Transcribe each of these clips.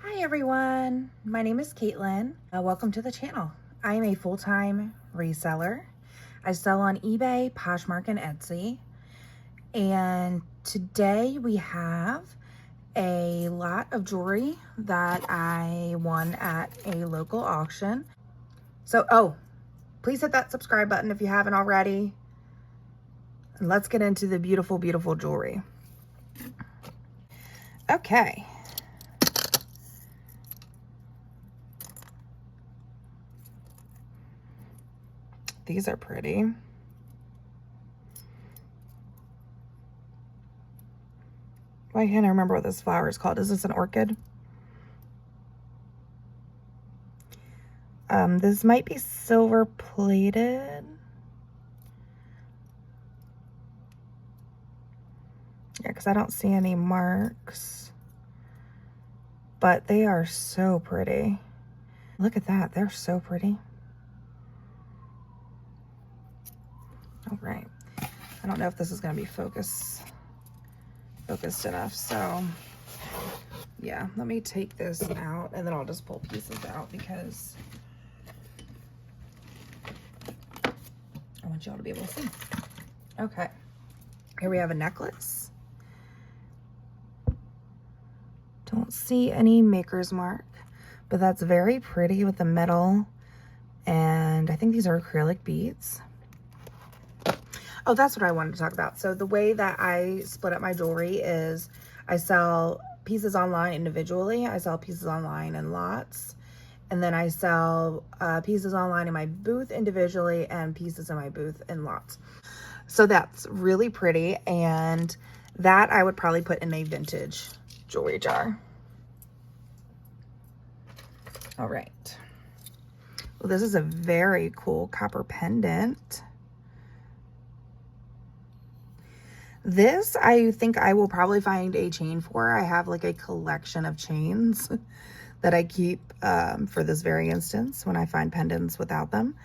Hi everyone, my name is Caitlin. Welcome to the channel. I am a full-time reseller. I sell on eBay, Poshmark, and Etsy. And today we have a lot of jewelry that I won at a local auction. So, please hit that subscribe button if you haven't already. And let's get into the beautiful, beautiful jewelry. Okay. These are pretty. Why can't I remember what this flower is called? Is this an orchid? This might be silver plated. Yeah, because I don't see any marks. But they are so pretty. Look at that. They're so pretty. All right. I don't know if this is going to be focused enough. So, yeah, let me take this out and then I'll just pull pieces out because I want y'all to be able to see. Okay. Here we have a necklace. Don't see any maker's mark, but that's very pretty with the metal. And I think these are acrylic beads. Oh, that's what I wanted to talk about. So the way that I split up my jewelry is I sell pieces online individually. I sell pieces online in lots. And then I sell pieces online in my booth individually and pieces in my booth in lots. So that's really pretty. And that I would probably put in a vintage jewelry jar. All right. Well, this is a very cool copper pendant. This, I think I will probably find a chain for. I have like a collection of chains that I keep for this very instance when I find pendants without them.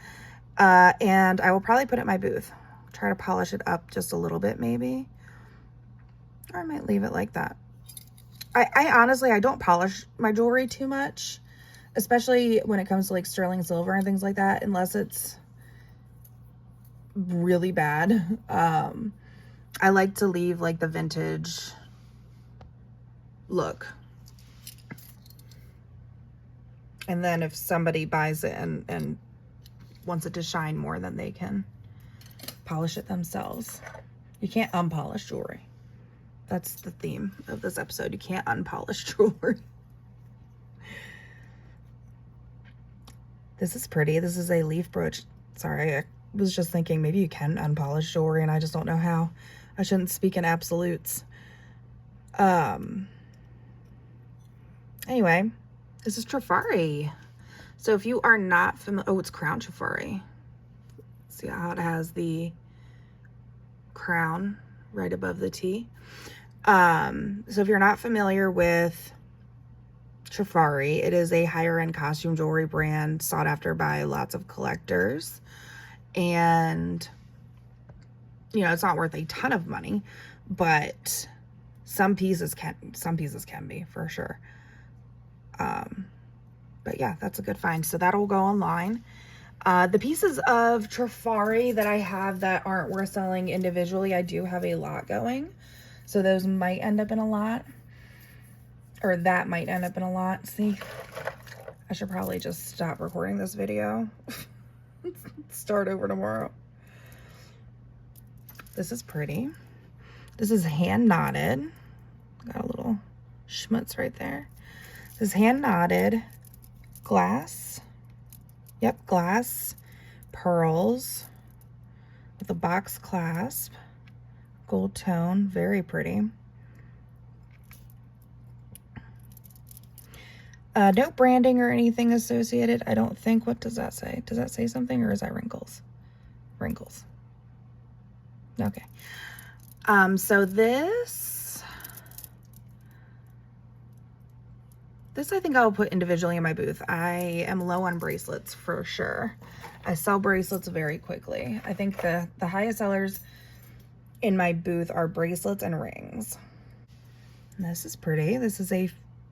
And I will probably put it in my booth. Try to polish it up just a little bit maybe. Or I might leave it like that. I honestly, I don't polish my jewelry too much, especially when it comes to like sterling silver and things like that, unless it's really bad. I like to leave like the vintage look. And then if somebody buys it and wants it to shine more, then they can polish it themselves. You can't unpolish jewelry. That's the theme of this episode. You can't unpolish jewelry. This is pretty. This is a leaf brooch. Sorry, I was just thinking maybe you can unpolish jewelry and I just don't know how. I shouldn't speak in absolutes. Anyway, this is Trifari. So if you are not familiar, oh, it's crown Trifari. See how it has the crown right above the T. So if you're not familiar with Trifari, it is a higher end costume jewelry brand sought after by lots of collectors. And you know, it's not worth a ton of money, but some pieces can be for sure. But yeah, that's a good find. So that'll go online. The pieces of Trifari that I have that aren't worth selling individually, I do have a lot going. So those might end up in a lot, or that might end up in a lot. See, I should probably just stop recording this video. Start over tomorrow. This is pretty. This is hand knotted. Got a little schmutz right there. This is hand knotted glass. Yep, glass pearls with a box clasp. Gold tone, very pretty. No branding or anything associated, I don't think. What does that say? Does that say something, or is that wrinkles? Wrinkles. Okay. So this I think I'll put individually in my booth. I am low on bracelets for sure. I sell bracelets very quickly. I think the highest sellers in my booth are bracelets and rings. And this is pretty. This is a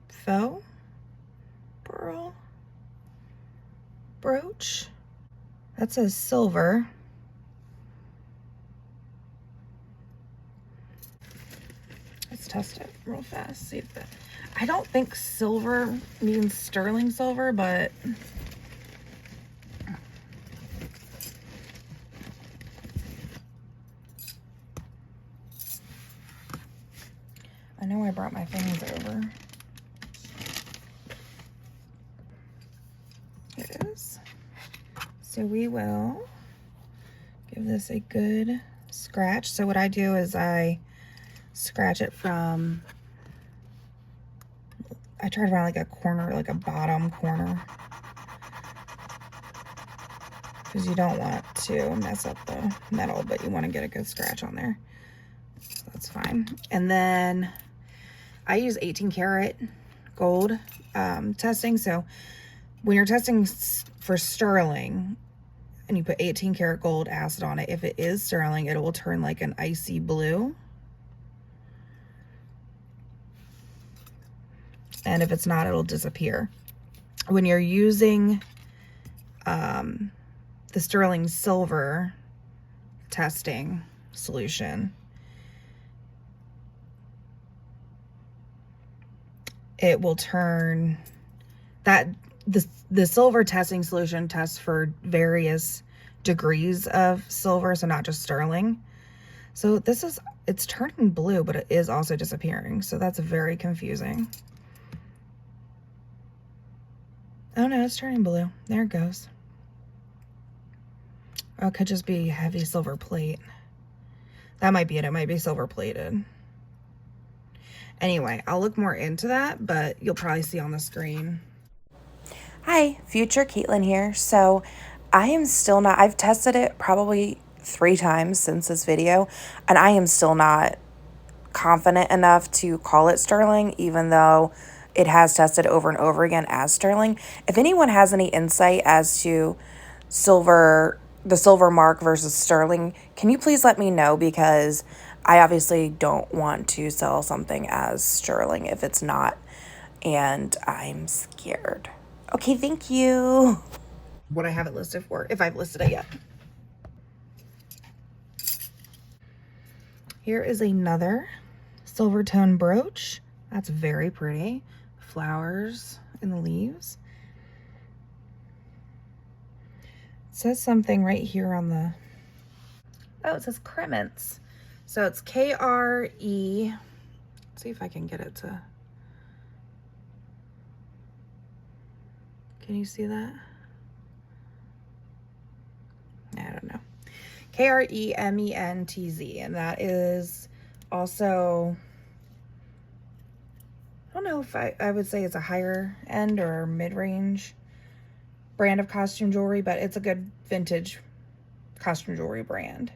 faux. pearl brooch. That says silver. Let's test it real fast. See if that. I don't think silver means sterling silver, but I know I brought my things over. Here it is. So we will give this a good scratch. So what I do is I scratch it from, I try to find like a corner, like a bottom corner, because you don't want to mess up the metal, but you want to get a good scratch on there. So that's fine. And then I use 18 karat gold testing. So when you're testing for sterling and you put 18 karat gold acid on it, if it is sterling, it will turn like an icy blue. And if it's not, it'll disappear. When you're using the sterling silver testing solution, it will turn that the silver testing solution tests for various degrees of silver, so not just sterling. So this is, it's turning blue, but it is also disappearing. So that's very confusing. Oh no, it's turning blue. There it goes. Or it could just be heavy silver plate. That might be it. It might be silver plated. Anyway, I'll look more into that, but you'll probably see on the screen. Hi, future Caitlin here. So I am still not, I've tested it probably 3 times since this video, and I am still not confident enough to call it sterling, even though it has tested over and over again as sterling. If anyone has any insight as to silver, the silver mark versus sterling, can you please let me know? Because I obviously don't want to sell something as sterling if it's not, and I'm scared. Okay, thank you. What I have it listed for, if I've listed it yet. Here is another silver tone brooch. That's very pretty. Flowers in the leaves. It says something right here on the, oh, it says Crements. So it's K-R-E, let's see if I can get it to, can you see that? I don't know. K-R-E-M-E-N-T-Z, and that is also, I don't know if I would say it's a higher end or mid-range brand of costume jewelry, but it's a good vintage costume jewelry brand.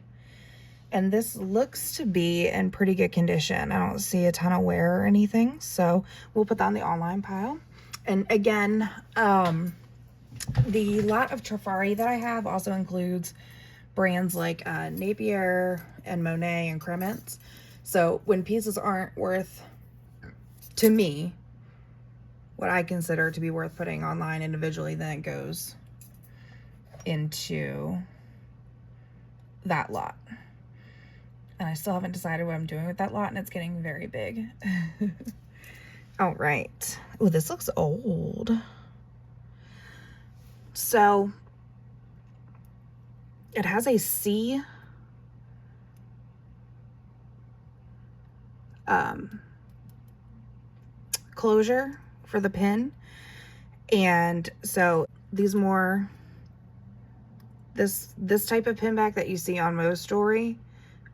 And this looks to be in pretty good condition. I don't see a ton of wear or anything, so we'll put that on the online pile. And again, the lot of Trifari that I have also includes brands like Napier and Monet and Crements. So when pieces aren't worth, to me, what I consider to be worth putting online individually, then it goes into that lot. And I still haven't decided what I'm doing with that lot, and it's getting very big. All right. Oh, this looks old. So it has a C closure for the pin. And so these more, this type of pin back that you see on most jewelry,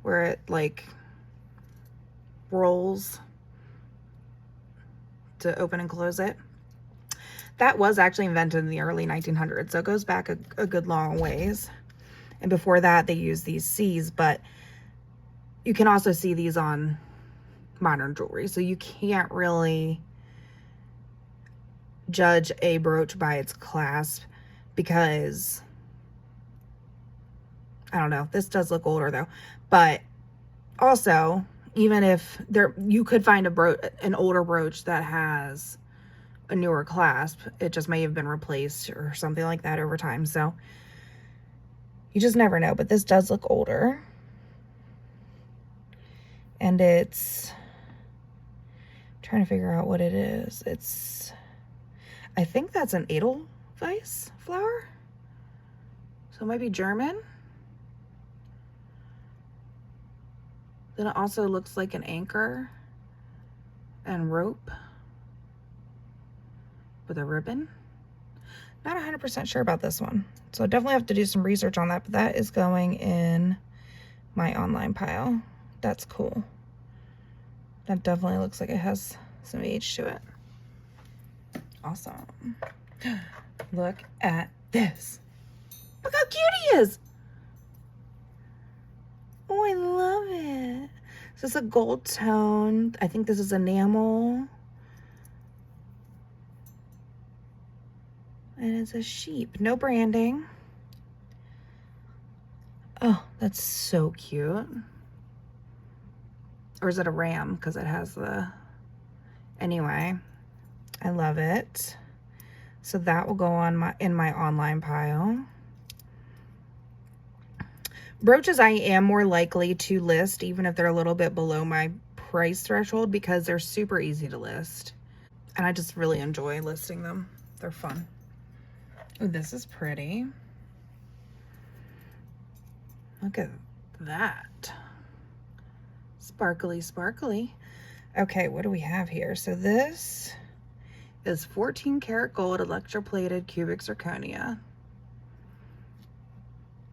where it like rolls to open and close it, that was actually invented in the early 1900s. So it goes back a good long ways. And before that, they used these C's, but you can also see these on modern jewelry. So you can't really judge a brooch by its clasp, because I don't know, this does look older though. But also, even if there, you could find an older brooch that has a newer clasp. It just may have been replaced or something like that over time. So you just never know. But this does look older. And it's, I'm trying to figure out what it is. It's, I think that's an Edelweiss flower. So it might be German. Then it also looks like an anchor and rope with a ribbon. Not 100% sure about this one. So I definitely have to do some research on that, but that is going in my online pile. That's cool. That definitely looks like it has some age to it. Awesome. Look at this. Look how cute he is. Oh, I love it. So it's a gold tone. I think this is enamel. And it's a sheep. No branding. Oh, that's so cute. Or is it a ram? Because it has the... Anyway, I love it. So that will go on in my online pile. Brooches I am more likely to list, even if they're a little bit below my price threshold, because they're super easy to list. And I just really enjoy listing them. They're fun. Ooh, this is pretty. Look at that. Sparkly, sparkly. Okay, what do we have here? So this is 14 karat gold electroplated cubic zirconia.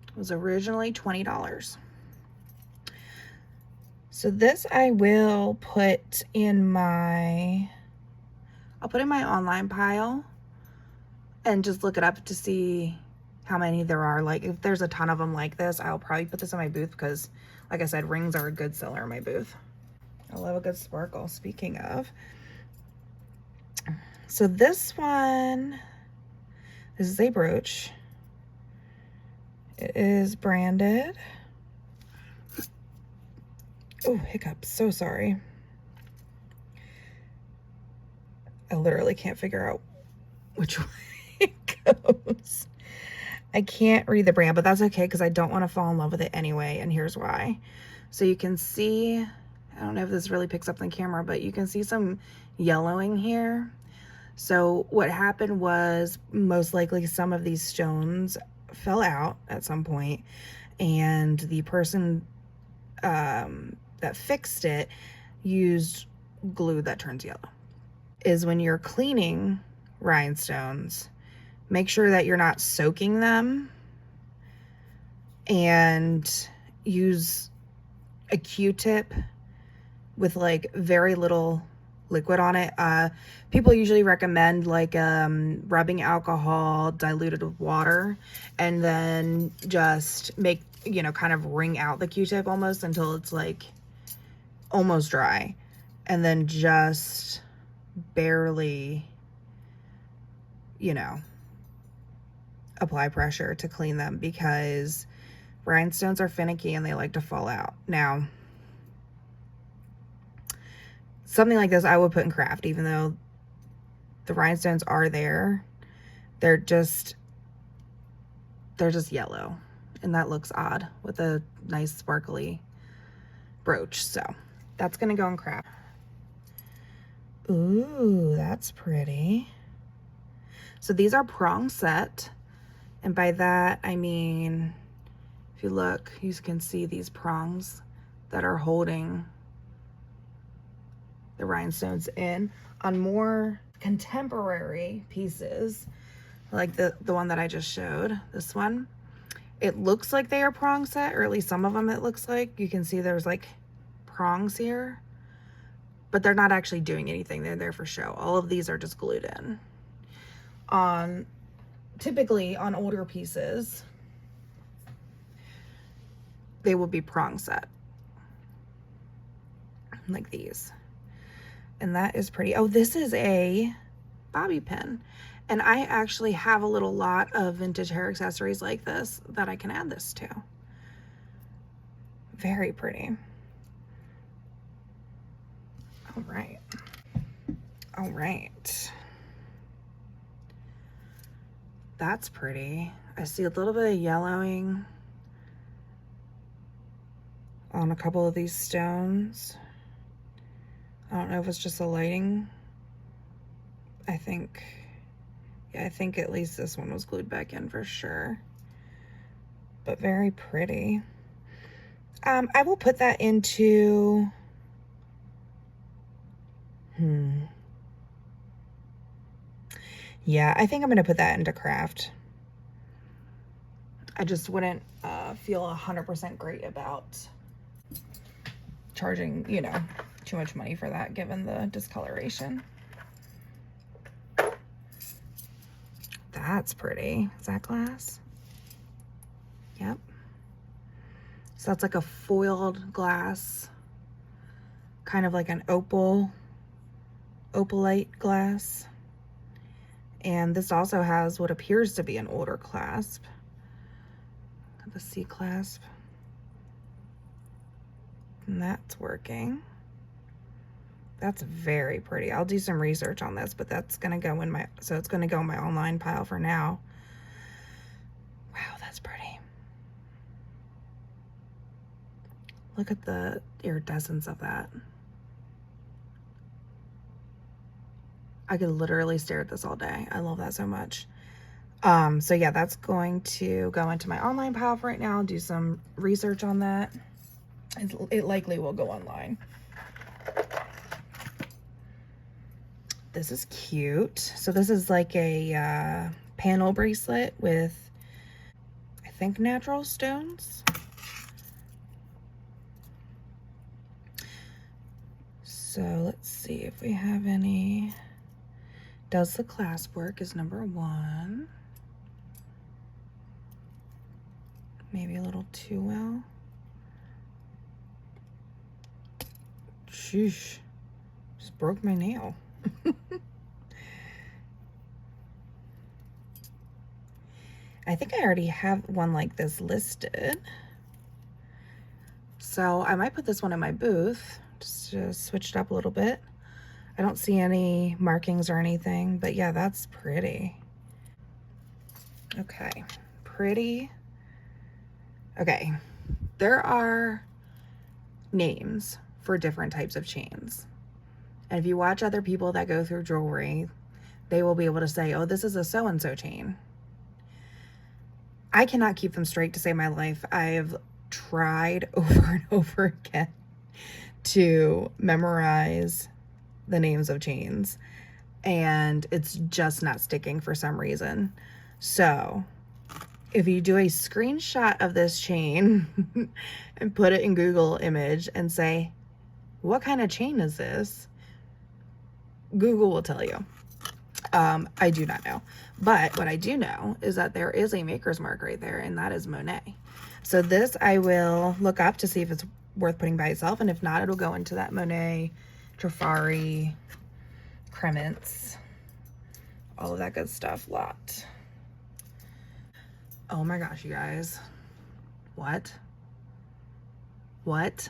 It was originally $20. So this I will put in my, I'll put in my online pile and just look it up to see how many there are. Like if there's a ton of them like this, I'll probably put this in my booth because like I said, rings are a good seller in my booth. I love a good sparkle, speaking of. So this one, this is a brooch. It is branded. Oh, hiccups, so sorry. I literally can't figure out which way it goes. I can't read the brand, but that's okay because I don't want to fall in love with it anyway, and here's why. So you can see, I don't know if this really picks up on camera, but you can see some yellowing here. So what happened was most likely some of these stones fell out at some point, and the person that fixed it used glue that turns yellow. Is when you're cleaning rhinestones, make sure that you're not soaking them, and use a Q-tip with like very little liquid on it. People usually recommend like rubbing alcohol diluted with water, and then just make, you know, kind of wring out the Q-tip almost until it's like almost dry, and then just barely, you know, apply pressure to clean them, because rhinestones are finicky and they like to fall out. Now, something like this I would put in craft, even though the rhinestones are there. They're just yellow, and that looks odd with a nice sparkly brooch. So that's gonna go in craft. Ooh, that's pretty. So these are prong set, and by that I mean, if you look, you can see these prongs that are holding the rhinestones in. On more contemporary pieces, like the one that I just showed, this one, it looks like they are prong set, or at least some of them it looks like. You can see there's like prongs here, but they're not actually doing anything. They're there for show. All of these are just glued in. Typically on older pieces, they will be prong set like these. And that is pretty. Oh, this is a bobby pin. And I actually have a little lot of vintage hair accessories like this that I can add this to. Very pretty. All right. All right. That's pretty. I see a little bit of yellowing on a couple of these stones. I don't know if it's just the lighting. I think at least this one was glued back in for sure. But very pretty. I will put that into, yeah, I think I'm gonna put that into craft. I just wouldn't feel 100% great about charging, you know, too much money for that given the discoloration. That's pretty. Is that glass? Yep. So that's like a foiled glass, kind of like an opalite glass. And this also has what appears to be an older clasp, the C clasp. And that's working. That's very pretty. I'll do some research on this, but that's gonna go in my, so it's gonna go in my online pile for now. Wow, that's pretty. Look at the iridescence of that. I could literally stare at this all day. I love that so much. So yeah, that's going to go into my online pile for right now. Do some research on that. It likely will go online. This is cute. So this is like a panel bracelet with, I think, natural stones. So let's see if we have any. Does the clasp work is number 1. Maybe a little too well. Sheesh, just broke my nail. I think I already have one like this listed. So I might put this one in my booth, just to switch it up a little bit. I don't see any markings or anything, but yeah, that's pretty. Okay, pretty. Okay, there are names for different types of chains. And if you watch other people that go through jewelry, they will be able to say, oh, this is a so-and-so chain. I cannot keep them straight to save my life. I've tried over and over again to memorize the names of chains, and it's just not sticking for some reason. So if you do a screenshot of this chain and put it in Google image and say, what kind of chain is this? Google will tell you. I do not know. But what I do know is that there is a maker's mark right there, and that is Monet. So this I will look up to see if it's worth putting by itself, and if not, it'll go into that Monet, Trifari, Crements, all of that good stuff lot. Oh my gosh, you guys. What? What?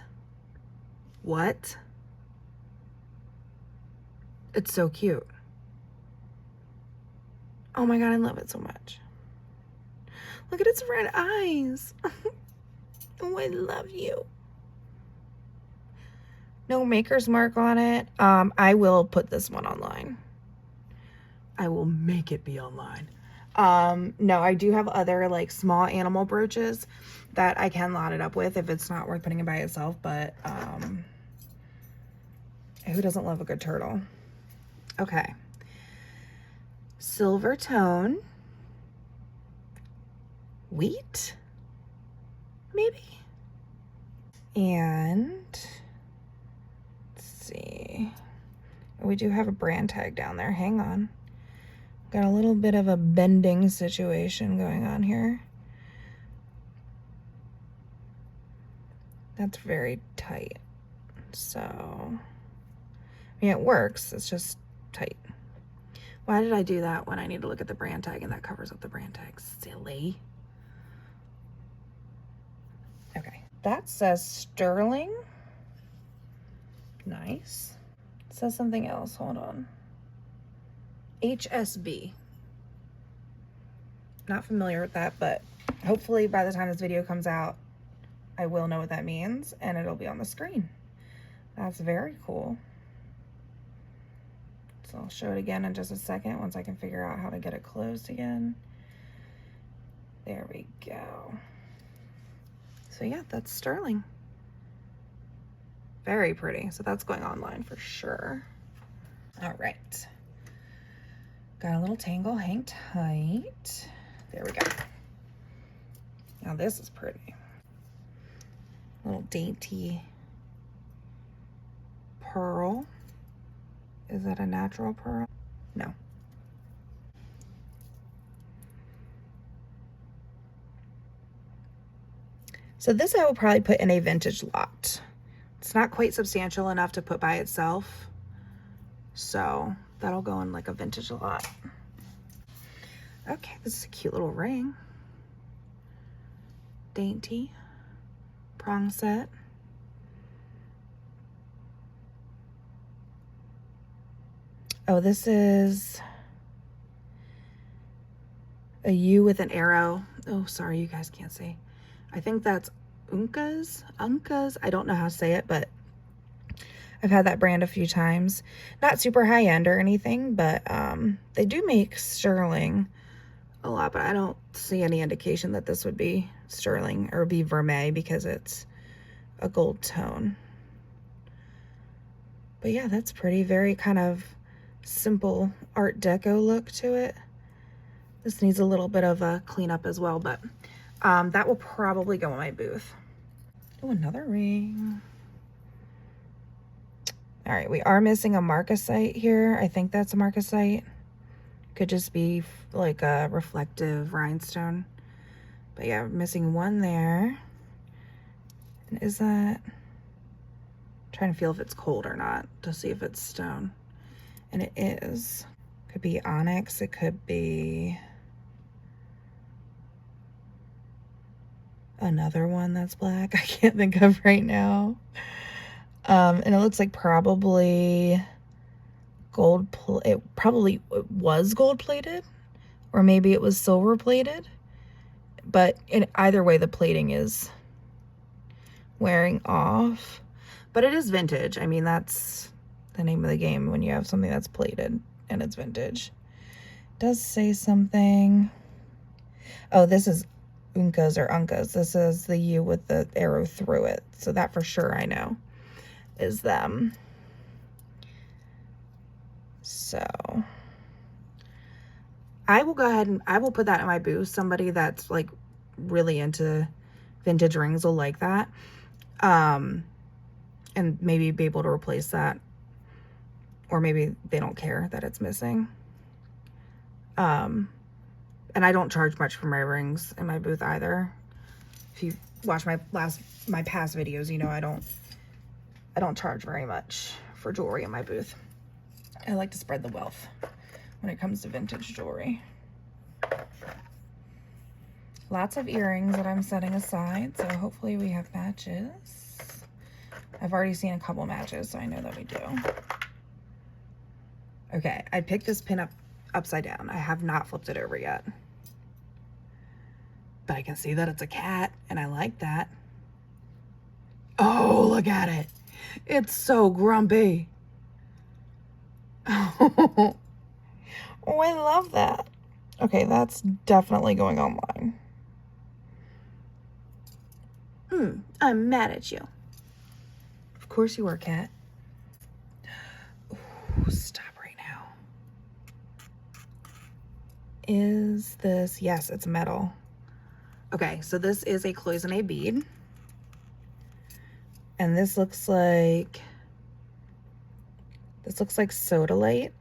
What? It's so cute. Oh my God, I love it so much. Look at its red eyes. Oh, I love you. No maker's mark on it. I will put this one online. I will make it be online. No, I do have other like small animal brooches that I can lot it up with if it's not worth putting it by itself, but who doesn't love a good turtle? Okay. Silver tone. Wheat? Maybe? And let's see. We do have a brand tag down there. Hang on. Got a little bit of a bending situation going on here. That's very tight. So, I mean, it works. It's just tight. Why did I do that when I need to look at the brand tag and that covers up the brand tag? Silly. Okay. That says sterling. Nice. It says something else. Hold on. HSB. not familiar with that, but hopefully by the time this video comes out, I will know what that means and it'll be on the screen. That's very cool. So I'll show it again in just a second once I can figure out how to get it closed again. There we go. So yeah, that's sterling. Very pretty. So that's going online for sure. All right. Got a little tangle, hang tight. There we go. Now this is pretty. Little dainty pearl. Is that a natural pearl? No. So this I will probably put in a vintage lot. It's not quite substantial enough to put by itself. So that'll go in like a vintage lot. Okay, this is a cute little ring. Dainty prong set. Oh, this is a U with an arrow. Oh, sorry, you guys can't see. I think that's Uncas. I don't know how to say it, but I've had that brand a few times. Not super high end or anything, but they do make sterling a lot, but I don't see any indication that this would be sterling or be vermeil because it's a gold tone. But yeah, that's pretty. Very kind of simple Art Deco look to it. This needs a little bit of a cleanup as well, but that will probably go in my booth. Oh, another ring. All right, we are missing a marcasite here. I think that's a marcasite. Could just be like a reflective rhinestone. But yeah, missing one there. And is that... trying to feel if it's cold or not to see if it's stone. And it is. Could be onyx. It could be another one that's black. I can't think of right now. And it looks like probably gold. It probably was gold plated, or maybe it was silver plated. But in either way, the plating is wearing off. But it is vintage. I mean, that's the name of the game when you have something that's plated and it's vintage. It does say something. Oh, this is Uncas or Uncas. This is the U with the arrow through it. So that for sure I know is them. So I will go ahead and I will put that in my booth. Somebody that's like really into vintage rings will like that. And maybe be able to replace that. Or maybe they don't care that it's missing. And I don't charge much for my rings in my booth either. If you watch my past videos, you know I don't charge very much for jewelry in my booth. I like to spread the wealth when it comes to vintage jewelry. Lots of earrings that I'm setting aside, so hopefully we have matches. I've already seen a couple matches, so I know that we do. Okay, I picked this pin up upside down. I have not flipped it over yet. But I can see that it's a cat, and I like that. Oh, look at it. It's so grumpy. Oh, I love that. Okay, that's definitely going online. I'm mad at you. Of course you are, cat. Ooh, stop right now. Is this... yes, it's metal. Okay, so this is a cloisonne bead. And this looks like... this looks like sodalite.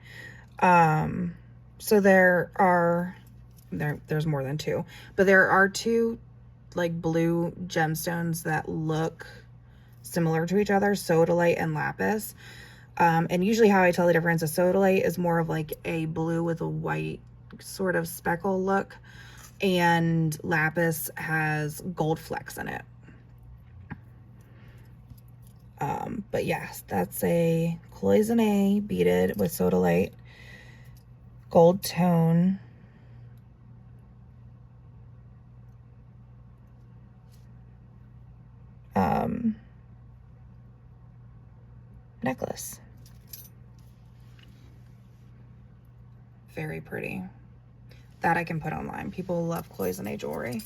So there's more than two. But there are two like blue gemstones that look similar to each other, sodalite and lapis. And usually how I tell the difference, a sodalite is more of like a blue with a white sort of speckle look, and lapis has gold flecks in it. But yes, that's a cloisonne beaded with sodalite, gold tone. necklace. Very pretty. That I can put online. People love cloisonne jewelry.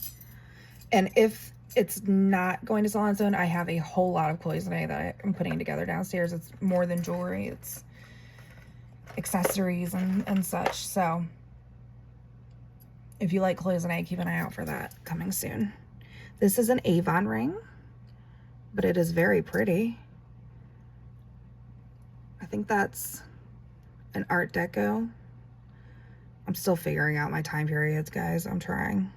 And if it's not going to sell on its own, I have a whole lot of cloisonne that I'm putting together downstairs. It's more than jewelry. It's accessories and such. So if you like cloisonne, keep an eye out for that coming soon. This is an Avon ring, but it is very pretty. I think that's an Art Deco. I'm still figuring out my time periods, guys. I'm trying.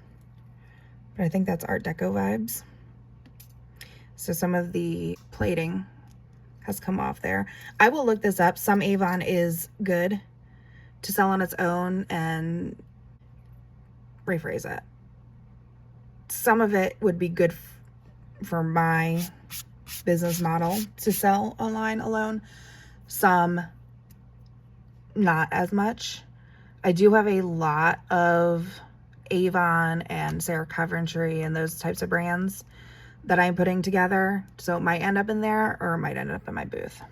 But I think that's Art Deco vibes. So some of the plating has come off there. I will look this up. Some Avon is good to sell on its own, and rephrase it. Some of it would be good for my business model to sell online alone. Some not as much. I do have a lot of Avon and Sarah Coventry and those types of brands that I'm putting together. So it might end up in there or it might end up in my booth.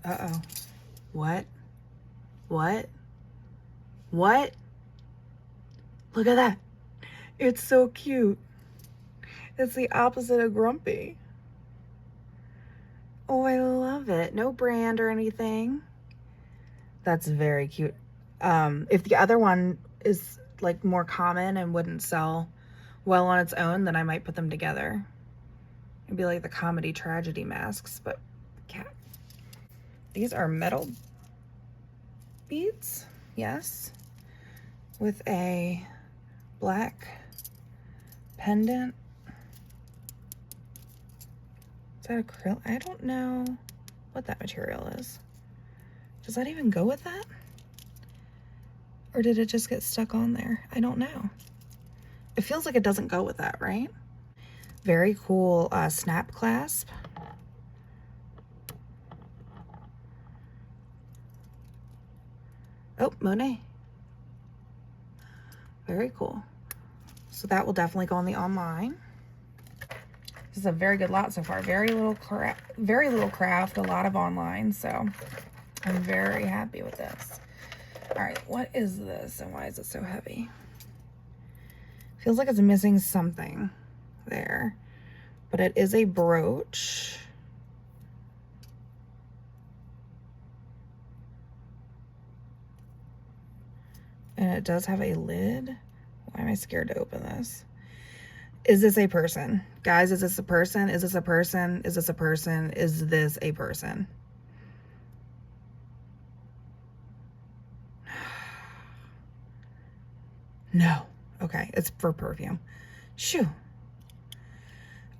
Uh-oh. What? What? What? Look at that. It's so cute. It's the opposite of grumpy. Oh, I love it. No brand or anything. That's very cute. If the other one is like more common and wouldn't sell well on its own, then I might put them together. It'd be like the comedy tragedy masks, but cat. These are metal beads, yes, with a black pendant. Is that acrylic? I don't know what that material is. Does that even go with that? Or did it just get stuck on there? I don't know. It feels like it doesn't go with that, right? Very cool snap clasp. Oh, Monet. Very cool. So that will definitely go on the online. This is a very good lot so far. Very little craft, a lot of online. So I'm very happy with this. All right, what is this and why is it so heavy? Feels like it's missing something there, but it is a brooch. And it does have a lid. Why am I scared to open this? Is this a person? Guys, is this a person? Is this a person? Is this a person? Is this a person? No. Okay, it's for perfume. Shoo.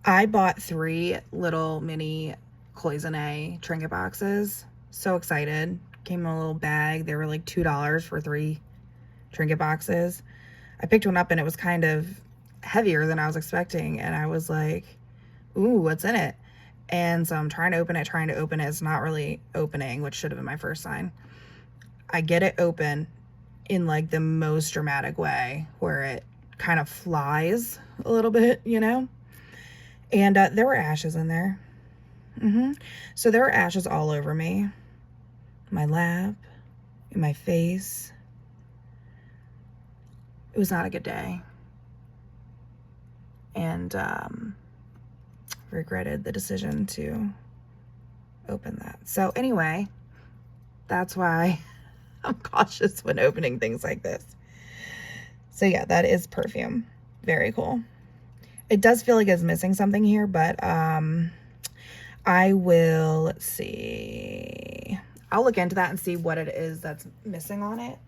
I bought 3 little mini cloisonne trinket boxes. So excited. Came in a little bag. They were like $2 for 3 trinket boxes. I picked one up and it was kind of heavier than I was expecting. And I was like, ooh, what's in it? And so I'm trying to open it. It's not really opening, which should have been my first sign. I get it open in like the most dramatic way where it kind of flies a little bit, you know? And there were ashes in there. So there were ashes all over me, my lap, in my face. It was not a good day. And regretted the decision to open that. So anyway, that's why I'm cautious when opening things like this. So yeah, that is perfume. Very cool. It does feel like it's missing something here, but I will, let's see. I'll look into that and see what it is that's missing on it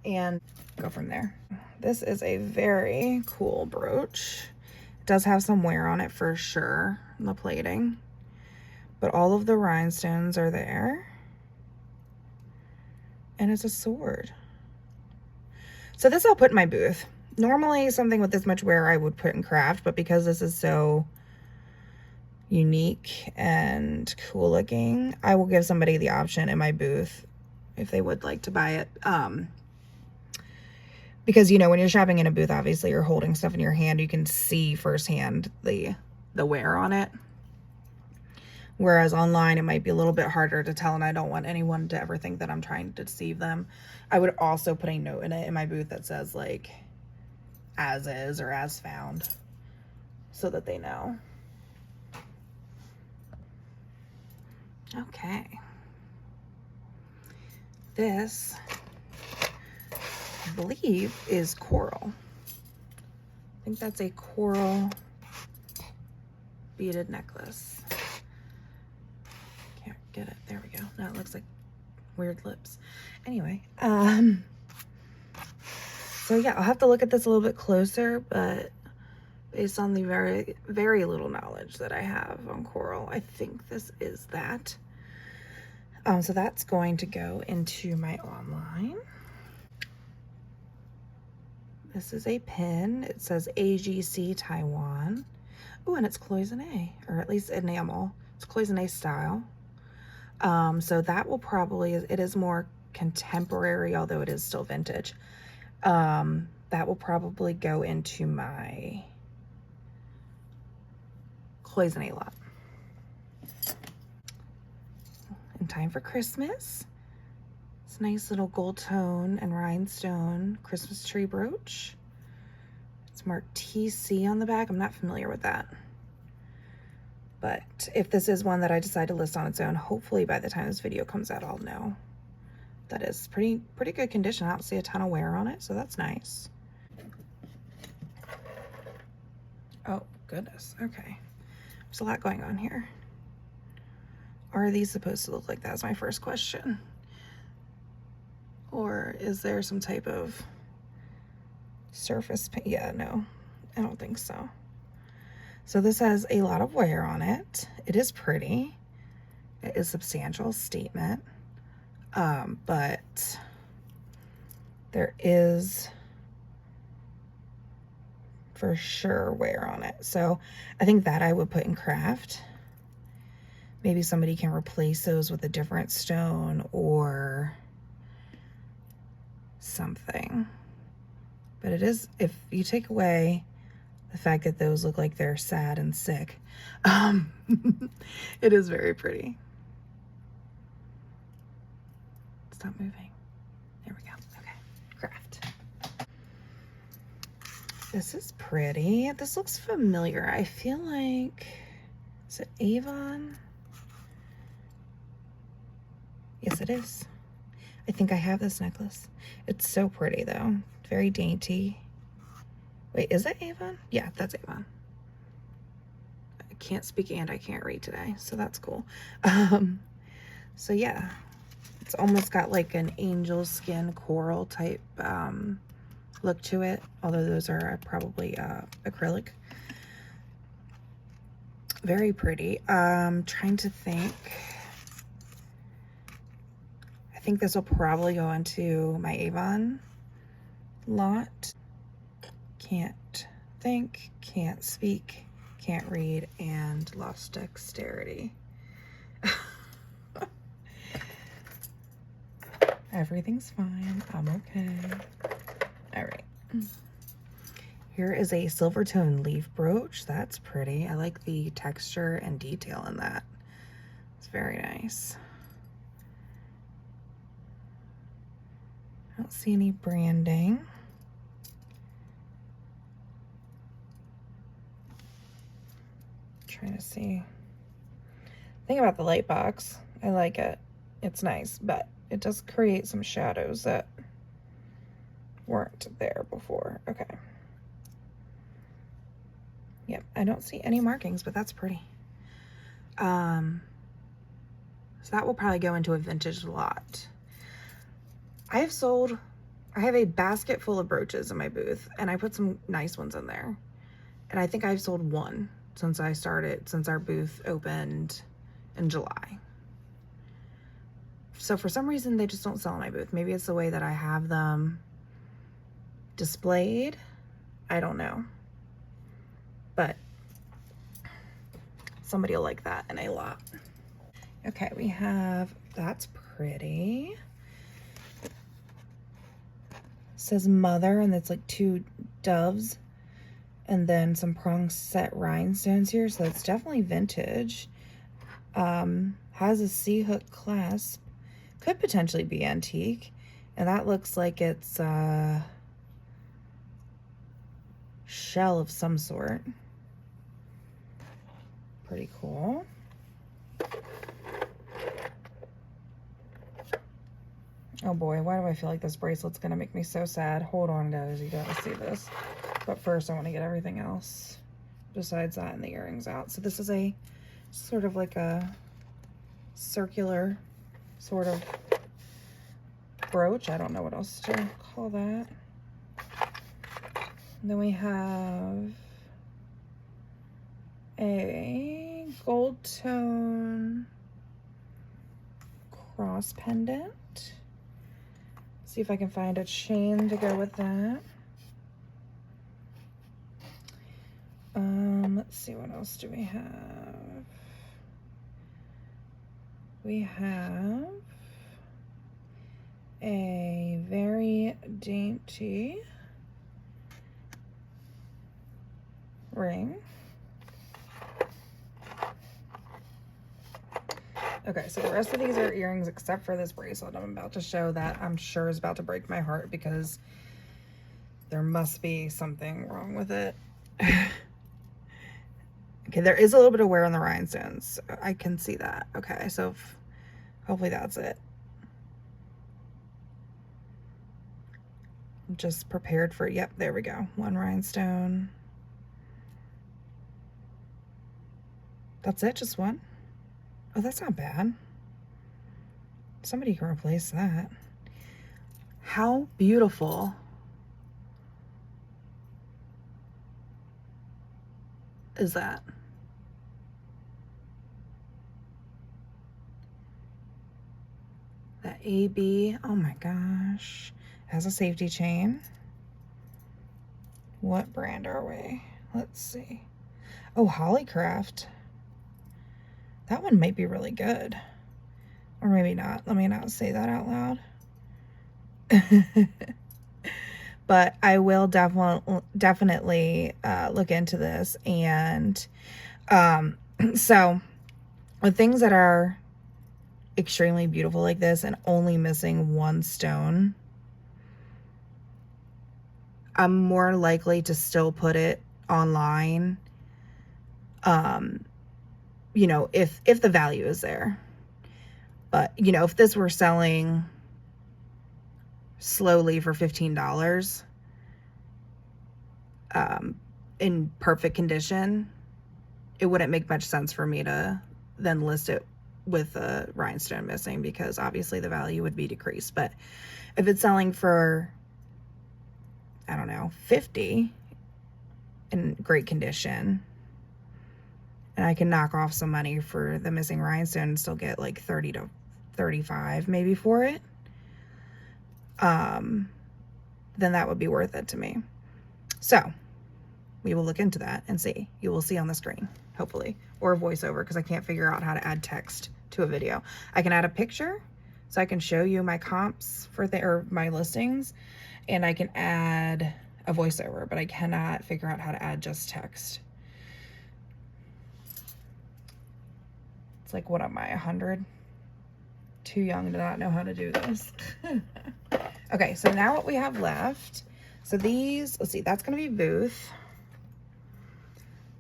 and go from there. This is a very cool brooch. It does have some wear on it for sure, the plating, but all of the rhinestones are there. And it's a sword. So this I'll put in my booth. Normally something with this much wear I would put in craft, but because this is so unique and cool looking, I will give somebody the option in my booth if they would like to buy it. Because, you know, when you're shopping in a booth, obviously you're holding stuff in your hand. You can see firsthand the wear on it. Whereas online, it might be a little bit harder to tell, and I don't want anyone to ever think that I'm trying to deceive them. I would also put a note in it in my booth that says, like, as is or as found, so that they know. Okay. This, I believe, is coral. I think that's a coral beaded necklace. Can't get it. There we go. Now it looks like weird lips. Anyway, so yeah, I'll have to look at this a little bit closer, but based on the very, very little knowledge that I have on coral, I think this is that. So that's going to go into my online. This is a pin. It says AGC Taiwan. Oh, and it's cloisonne, or at least enamel. It's cloisonne style. So that will probably, it is more contemporary, although it is still vintage. That will probably go into my cloisonne lot. In time for Christmas. It's a nice little gold tone and rhinestone Christmas tree brooch. It's marked TC on the back. I'm not familiar with that. But if this is one that I decide to list on its own, hopefully by the time this video comes out, I'll know. That is pretty good condition. I don't see a ton of wear on it, so that's nice. Oh, goodness. Okay. There's a lot going on here. Are these supposed to look like that? Is my first question. Or is there some type of surface paint? Yeah, no, I don't think so. So this has a lot of wear on it. It is pretty. It is substantial statement. But there is for sure wear on it. So I think that I would put in craft. Maybe somebody can replace those with a different stone or something. But it is, if you take away the fact that those look like they're sad and sick, it is very pretty. Stop moving. There we go. Okay, craft. This is pretty. This looks familiar. I feel like, is it Avon? Yes, it is. I think I have this necklace. It's so pretty though. Very dainty. Wait, is it Avon? Yeah, that's Avon. I can't speak and I can't read today, so that's cool. So yeah, it's almost got like an angel skin coral type look to it, although those are probably acrylic. Very pretty. Trying to think. I think this will probably go into my Avon lot. Can't think, can't speak, can't read, and lost dexterity. Everything's fine. I'm okay. All right. Here is a silver tone leaf brooch. That's pretty. I like the texture and detail in that. It's very nice. I don't see any branding. Trying to see. Thing about the light box, I like it. It's nice, but it does create some shadows that weren't there before. Okay. Yep, I don't see any markings, but that's pretty. So that will probably go into a vintage lot. I have a basket full of brooches in my booth, and I put some nice ones in there. And I think I've sold one since our booth opened in July. So for some reason, they just don't sell in my booth. Maybe it's the way that I have them displayed. I don't know. But somebody will like that in a lot. Okay, we have, that's pretty. says mother, and it's like 2 doves. And then some prong set rhinestones here. So it's definitely vintage. Has a C-hook clasp. Could potentially be antique. And that looks like it's a shell of some sort. Pretty cool. Oh boy, why do I feel like this bracelet's gonna make me so sad? Hold on, guys, you gotta see this. But first I wanna get everything else besides that and the earrings out. So this is a sort of like a circular sort of brooch. I don't know what else to call that. And then we have a gold tone cross pendant. See if I can find a chain to go with that. Let's see, what else do we have? We have a very dainty ring. Okay, so the rest of these are earrings except for this bracelet I'm about to show that I'm sure is about to break my heart because there must be something wrong with it. Okay, there is a little bit of wear on the rhinestones. I can see that. Okay, so hopefully that's it. I'm just prepared for, yep, there we go. 1 rhinestone. That's it, just 1? Oh, that's not bad. Somebody can replace that. How beautiful. Is that? That AB, oh my gosh. Has a safety chain. What brand are we? Let's see. Oh, Hollycraft. That one might be really good. Or maybe not. Let me not say that out loud. But I will definitely look into this. And so with things that are extremely beautiful like this and only missing 1 stone, I'm more likely to still put it online. You know, if the value is there. But, you know, if this were selling slowly for $15 in perfect condition, it wouldn't make much sense for me to then list it with a rhinestone missing because obviously the value would be decreased. But if it's selling for, I don't know, $50 in great condition, and I can knock off some money for the missing rhinestone and still get like 30 to 35 maybe for it, then that would be worth it to me. So we will look into that and see. You will see on the screen, hopefully, or a voiceover because I can't figure out how to add text to a video. I can add a picture so I can show you my comps for or my listings, and I can add a voiceover, but I cannot figure out how to add just text. It's like, what am I, 100? Too young to not know how to do this. Okay, so now what we have left. So these, let's see, that's going to be booth.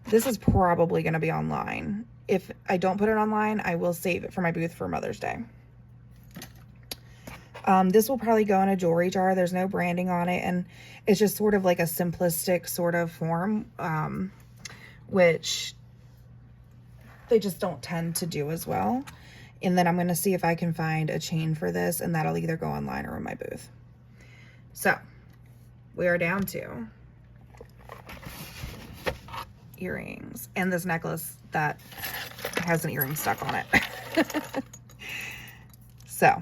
This is probably going to be online. If I don't put it online, I will save it for my booth for Mother's Day. This will probably go in a jewelry jar. There's no branding on it, and it's just sort of like a simplistic sort of form, which they just don't tend to do as well. And then I'm going to see if I can find a chain for this, and that'll either go online or in my booth. So we are down to earrings and this necklace that has an earring stuck on it. So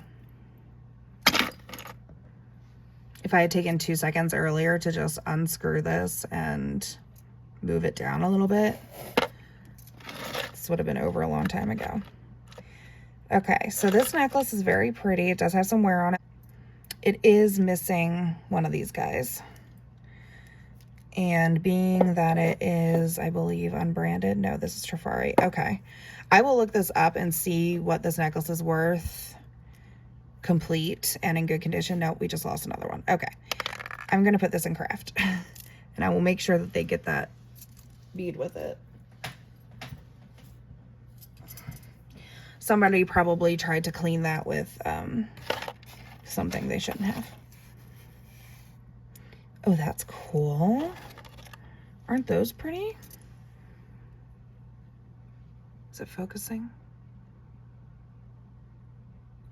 if I had taken 2 seconds earlier to just unscrew this and move it down a little bit, this would have been over a long time ago. Okay, so this necklace is very pretty. It does have some wear on it. It is missing one of these guys. And being that it is, I believe, unbranded. No, this is Trifari. Okay. I will look this up and see what this necklace is worth. Complete and in good condition. No, we just lost another one. Okay. I'm going to put this in craft. And I will make sure that they get that bead with it. Somebody probably tried to clean that with something they shouldn't have. Oh, that's cool. Aren't those pretty? Is it focusing?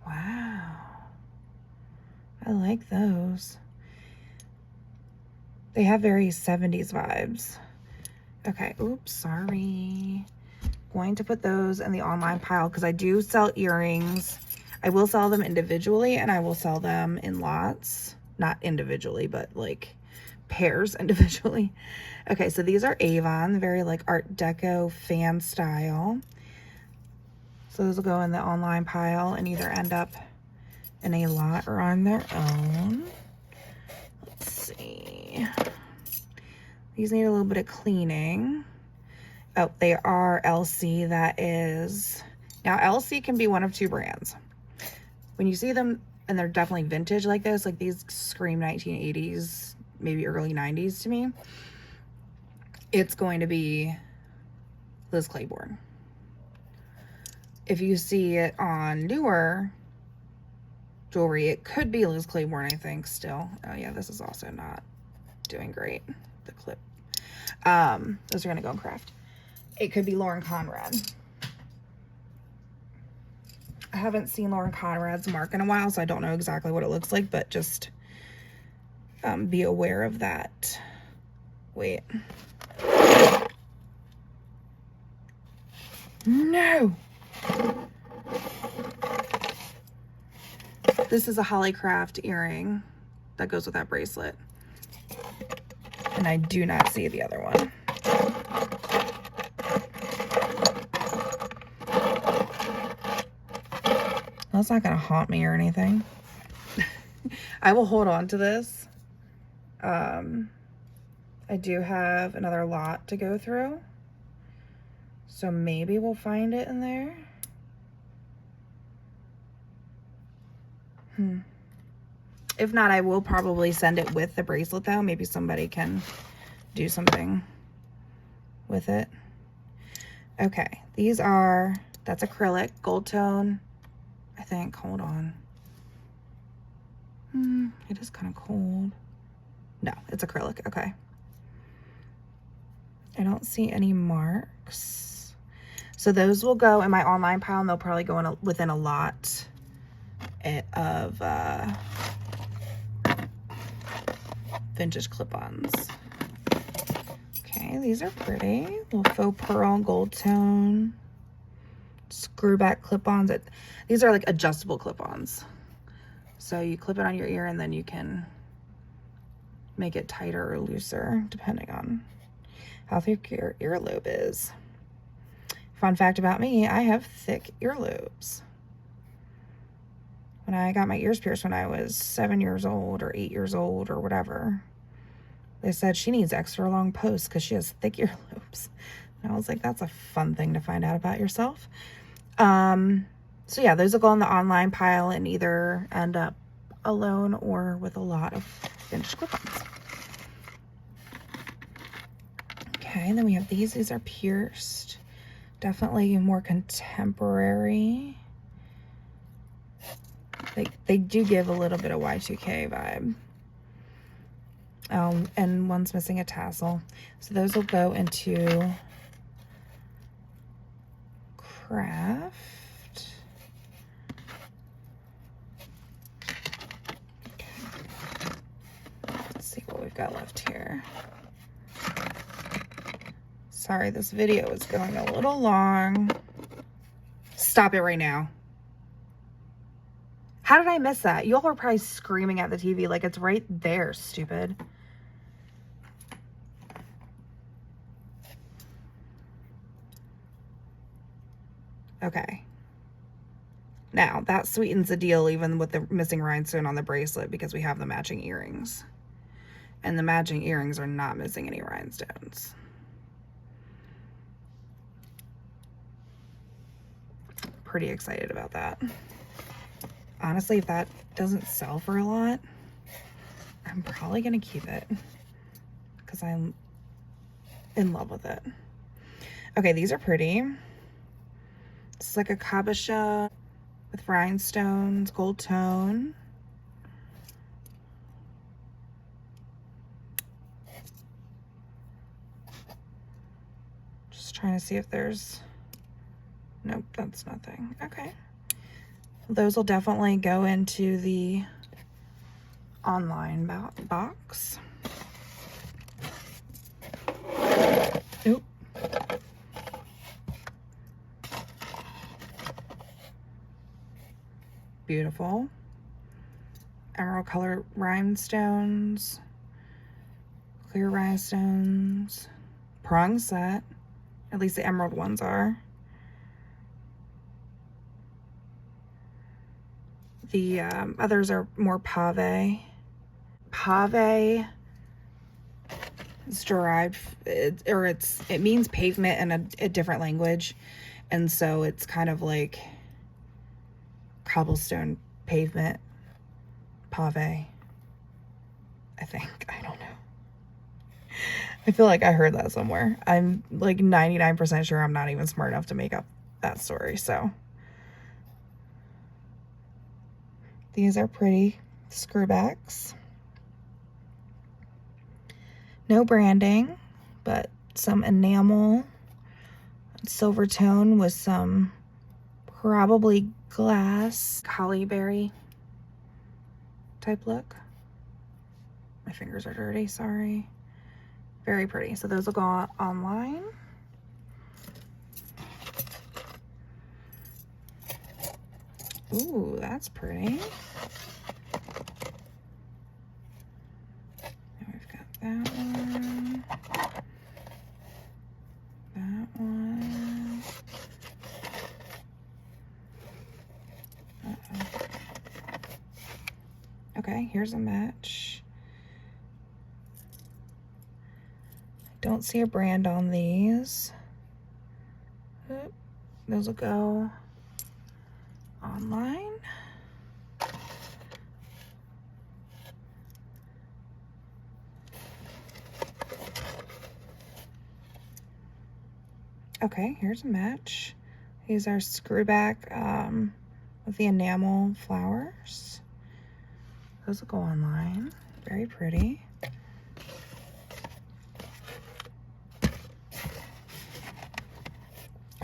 Wow. I like those. They have very 70s vibes. Okay, oops, sorry. Going to put those in the online pile because I do sell earrings. I will sell them individually and I will sell them in lots. Not individually, but like pairs individually. Okay, so these are Avon, very like Art Deco fan style. So those will go in the online pile and either end up in a lot or on their own. Let's see. These need a little bit of cleaning. Oh, they are LC. That is, now LC can be one of two brands. When you see them, and they're definitely vintage like this, like these scream 1980s, maybe early 90s to me, it's going to be Liz Claiborne. If you see it on newer jewelry, it could be Liz Claiborne, I think, still. Oh yeah, this is also not doing great, the clip. Those are gonna go in craft. It could be Lauren Conrad. I haven't seen Lauren Conrad's mark in a while, so I don't know exactly what it looks like, but just be aware of that. Wait. No! This is a Hollycraft earring that goes with that bracelet. And I do not see the other one. That's not gonna haunt me or anything. I will hold on to this. I do have another lot to go through. So maybe we'll find it in there. If not, I will probably send it with the bracelet though. Maybe somebody can do something with it. Okay, these are, that's acrylic, gold tone, I think. Hold on. It is kind of cold. No, it's acrylic. Okay. I don't see any marks. So those will go in my online pile and they'll probably go in within a lot of vintage clip-ons. Okay, these are pretty. Little faux pearl, gold tone, screw back clip-ons. These are like adjustable clip-ons. So you clip it on your ear and then you can make it tighter or looser depending on how thick your earlobe is. Fun fact about me, I have thick earlobes. When I got my ears pierced when I was 7 years old or 8 years old or whatever, they said she needs extra long posts because she has thick earlobes. And I was like, that's a fun thing to find out about yourself. So yeah, those will go in the online pile and either end up alone or with a lot of vintage clip-ons. Okay, and then we have these. These are pierced. Definitely more contemporary. They do give a little bit of Y2K vibe. And one's missing a tassel. So those will go into craft. Okay. Let's see what we've got left here. Sorry, this video is going a little long. Stop it right now. How did I miss that? Y'all are probably screaming at the TV like it's right there, stupid. Okay. Now, that sweetens the deal even with the missing rhinestone on the bracelet because we have the matching earrings. And the matching earrings are not missing any rhinestones. Pretty excited about that. Honestly, if that doesn't sell for a lot, I'm probably gonna keep it because I'm in love with it. Okay, these are pretty. It's like a cabochon with rhinestones, gold tone. Just trying to see if there's, nope, that's nothing. Okay. Those will definitely go into the online box. Nope. Beautiful. Emerald color rhinestones, clear rhinestones, prong set. At least the emerald ones are. The others are more pave. Pave is derived, it means pavement in a different language, and so it's kind of like cobblestone pavement, pave, I think. I don't know. I feel like I heard that somewhere. I'm like 99% sure I'm not even smart enough to make up that story, so. These are pretty screwbacks. No branding, but some enamel, silver tone with some probably glass, hollyberry type look. My fingers are dirty, sorry. Very pretty. So those will go online. Ooh, that's pretty. Now we've got that one. That one. Uh-oh. Okay, here's a match. Don't see a brand on these. Those will go online. Okay, here's a match. These are screwback with the enamel flowers. Those will go online. Very pretty.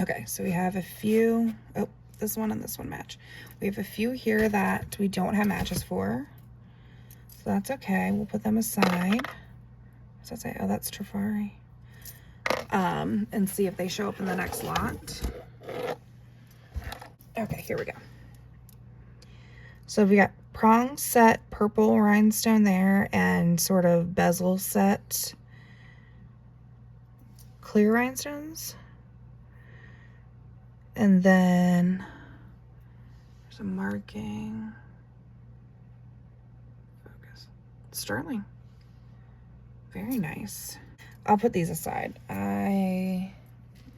Okay, so we have a few, oh, this one and this one match. We have a few here that we don't have matches for. So that's okay, we'll put them aside. What's that say? Oh, that's Trifari. And see if they show up in the next lot. Okay, here we go. So we got prong set purple rhinestone there and sort of bezel set clear rhinestones. And then there's a marking. Focus. Sterling. Very nice. I'll put these aside. I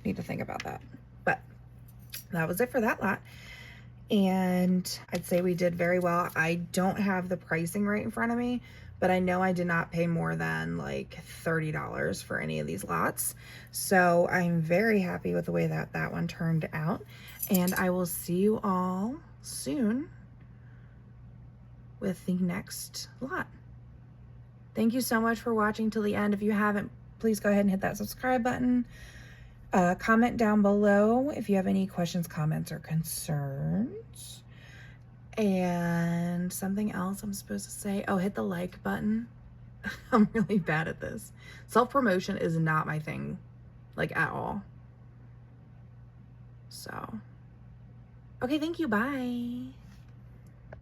need to think about that. But that was it for that lot. And I'd say we did very well. I don't have the pricing right in front of me, but I know I did not pay more than like $30 for any of these lots. So I'm very happy with the way that that one turned out. And I will see you all soon with the next lot. Thank you so much for watching till the end. If you haven't, please go ahead and hit that subscribe button. Comment down below if you have any questions, comments, or concerns. And something else I'm supposed to say. Oh, hit the like button. I'm really bad at this. Self-promotion is not my thing, like at all. So, okay, thank you. Bye.